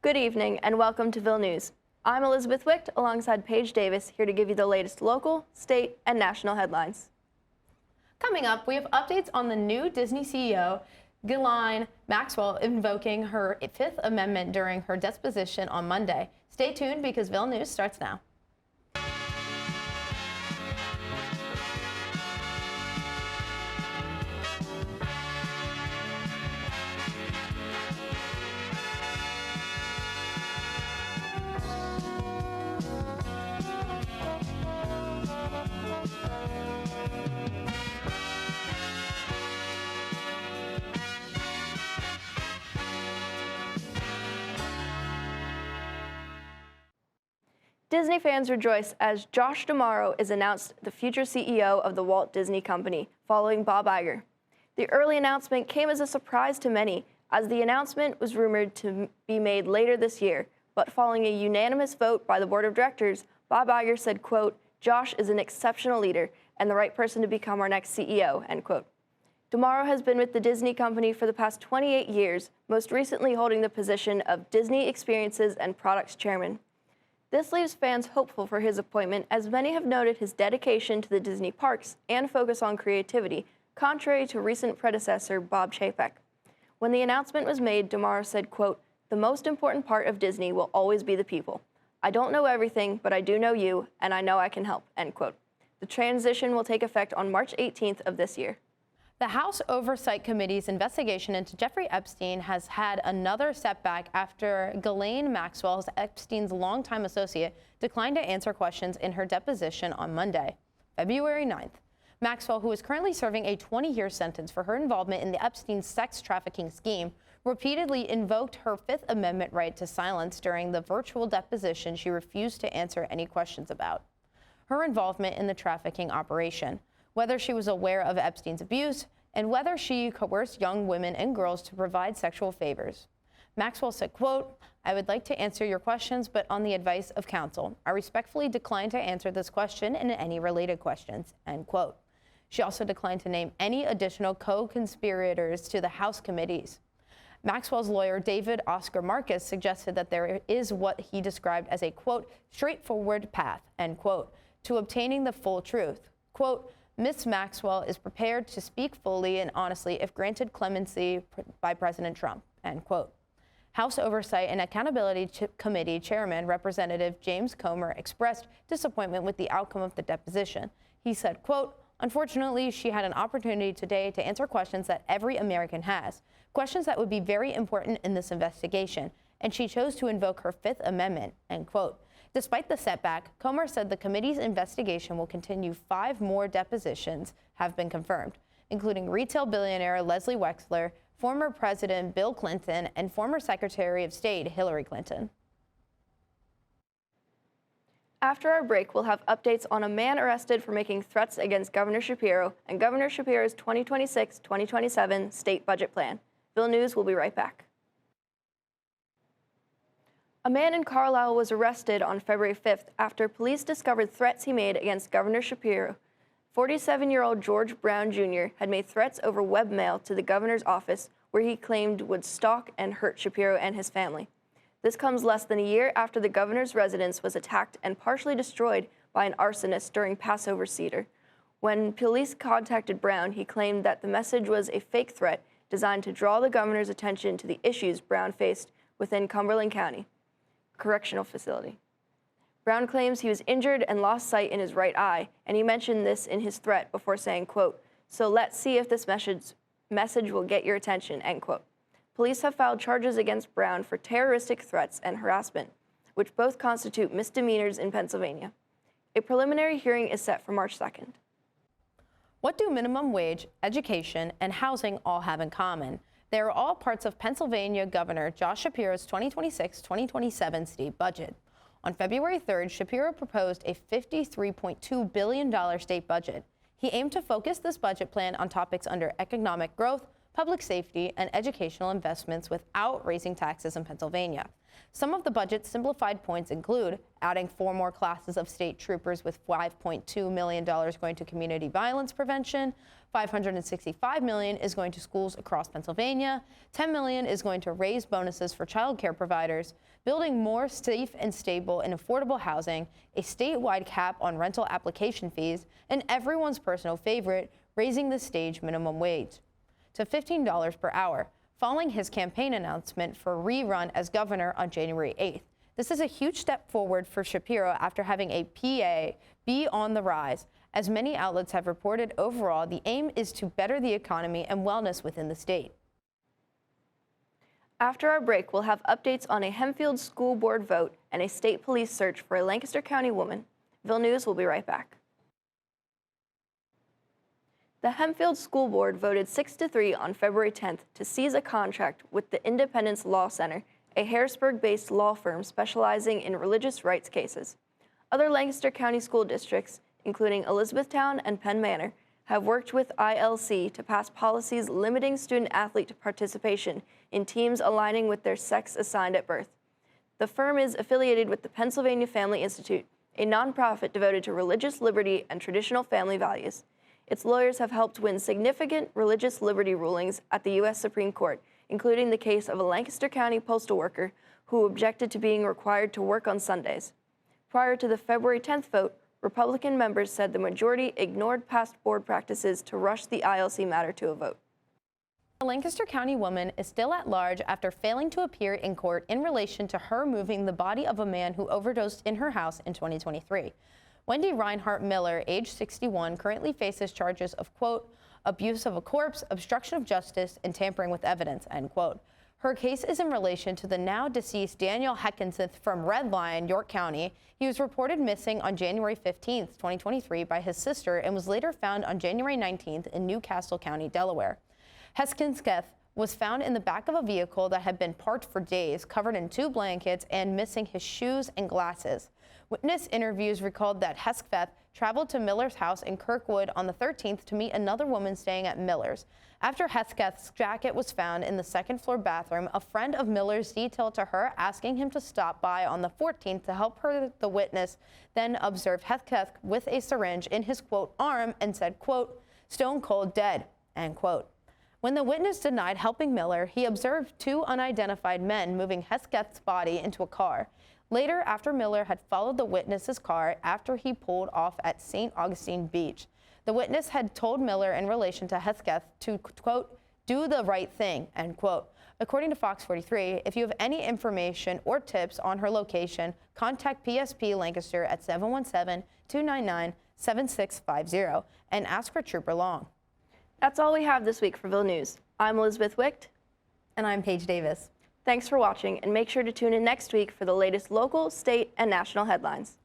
Good evening and welcome to Ville News. I'm Elizabeth Wicht alongside Payje Davis, here to give you the latest local, state, and national headlines. Coming up, we have updates on the new Disney CEO, Ghislaine Maxwell, invoking her Fifth Amendment during her deposition on Monday. Stay tuned because Ville News starts now. Disney fans rejoice as Josh D'Amaro is announced the future CEO of the Walt Disney Company, following Bob Iger. The early announcement came as a surprise to many, as the announcement was rumored to be made later this year, but following a unanimous vote by the board of directors, Bob Iger said, quote, "Josh is an exceptional leader and the right person to become our next CEO," end quote. D'Amaro has been with the Disney Company for the past 28 years, most recently holding the position of Disney Experiences and Products Chairman. This leaves fans hopeful for his appointment, as many have noted his dedication to the Disney parks and focus on creativity, contrary to recent predecessor Bob Chapek. When the announcement was made, D'Amaro said, quote, "The most important part of Disney will always be the people. I don't know everything, but I do know you, and I know I can help," end quote. The transition will take effect on March 18th of this year. The House Oversight Committee's investigation into Jeffrey Epstein has had another setback after Ghislaine Maxwell, Epstein's longtime associate, declined to answer questions in her deposition on Monday, February 9th. Maxwell, who is currently serving a 20-year sentence for her involvement in the Epstein sex trafficking scheme, repeatedly invoked her Fifth Amendment right to silence during the virtual deposition she refused to answer any questions about her involvement in the trafficking operation, whether she was aware of Epstein's abuse, and whether she coerced young women and girls to provide sexual favors. Maxwell said, quote, "I would like to answer your questions, but on the advice of counsel. I respectfully decline to answer this question and any related questions," end quote. She also declined to name any additional co-conspirators to the House committees. Maxwell's lawyer, David Oscar Marcus, suggested that there is what he described as a, quote, "straightforward path," end quote, to obtaining the full truth. Quote, "Ms. Maxwell is prepared to speak fully and honestly if granted clemency by President Trump," end quote. House Oversight and Accountability Committee Chairman Representative James Comer expressed disappointment with the outcome of the deposition. He said, quote, "Unfortunately, she had an opportunity today to answer questions that every American has, questions that would be very important in this investigation, and she chose to invoke her Fifth Amendment," end quote. Despite the setback, Comer said the committee's investigation will continue. 5 more depositions have been confirmed, including retail billionaire Leslie Wexner, former President Bill Clinton, and former Secretary of State Hillary Clinton. After our break, we'll have updates on a man arrested for making threats against Governor Shapiro and Governor Shapiro's 2026-2027 state budget plan. Ville News will be right back. A man in Carlisle was arrested on February 5th after police discovered threats he made against Governor Shapiro. 47-year-old George Brown Jr. had made threats over webmail to the governor's office, where he claimed would stalk and hurt Shapiro and his family. This comes less than a year after the governor's residence was attacked and partially destroyed by an arsonist during Passover Seder. When police contacted Brown, he claimed that the message was a fake threat designed to draw the governor's attention to the issues Brown faced within Cumberland County Correctional Facility. Brown claims he was injured and lost sight in his right eye, and he mentioned this in his threat before saying, quote, "So let's see if this message will get your attention," end quote. Police have filed charges against Brown for terroristic threats and harassment, which both constitute misdemeanors in Pennsylvania. A preliminary hearing is set for March 2nd. What do minimum wage, education, and housing all have in common? They are all parts of Pennsylvania Governor Josh Shapiro's 2026-2027 state budget. On February 3rd, Shapiro proposed a $53.2 billion state budget. He aimed to focus this budget plan on topics under economic growth, public safety, and educational investments without raising taxes in Pennsylvania. Some of the budget's simplified points include adding 4 more classes of state troopers with $5.2 million going to community violence prevention, $565 million is going to schools across Pennsylvania. $10 million is going to raise bonuses for child care providers, building more safe and stable and affordable housing, a statewide cap on rental application fees, and everyone's personal favorite, raising the state minimum wage to $15 per hour, following his campaign announcement for rerun as governor on January 8th. This is a huge step forward for Shapiro after having a PA be on the rise. As many outlets have reported, overall, the aim is to better the economy and wellness within the state. After our break, we'll have updates on a Hempfield school board vote and a state police search for a Lancaster County woman. Ville News will be right back. The Hempfield School Board voted 6-3 on February 10th to seize a contract with the Independence Law Center, a Harrisburg-based law firm specializing in religious rights cases. Other Lancaster County school districts, including Elizabethtown and Penn Manor, have worked with ILC to pass policies limiting student-athlete participation in teams aligning with their sex assigned at birth. The firm is affiliated with the Pennsylvania Family Institute, a nonprofit devoted to religious liberty and traditional family values. Its lawyers have helped win significant religious liberty rulings at the U.S. Supreme Court, including the case of a Lancaster County postal worker who objected to being required to work on Sundays. Prior to the February 10th vote, Republican members said the majority ignored past board practices to rush the ILC matter to a vote. A Lancaster County woman is still at large after failing to appear in court in relation to her moving the body of a man who overdosed in her house in 2023. Wendy Reinhardt Miller, age 61, currently faces charges of, quote, abuse of a corpse, obstruction of justice, and tampering with evidence, end quote. Her case is in relation to the now deceased Daniel Heckinseth from Red Lion, York County. He was reported missing on January 15th, 2023 by his sister and was later found on January 19th in Newcastle County, Delaware. Heckinseth was found in the back of a vehicle that had been parked for days, covered in 2 blankets and missing his shoes and glasses. Witness interviews recalled that Hesketh traveled to Miller's house in Kirkwood on the 13th to meet another woman staying at Miller's. After Hesketh's jacket was found in the second-floor bathroom, a friend of Miller's detailed to her asking him to stop by on the 14th to help her. The witness then observed Hesketh with a syringe in his, quote, arm and said, quote, stone cold dead, end quote. When the witness denied helping Miller, he observed 2 unidentified men moving Hesketh's body into a car. Later, after Miller had followed the witness's car after he pulled off at St. Augustine Beach, the witness had told Miller in relation to Hesketh to, quote, do the right thing, end quote. According to Fox 43, if you have any information or tips on her location, contact PSP Lancaster at 717-299-7650 and ask for Trooper Long. That's all we have this week for Ville News. I'm Elizabeth Wicht. And I'm Payje Davis. Thanks for watching, and make sure to tune in next week for the latest local, state, and national headlines.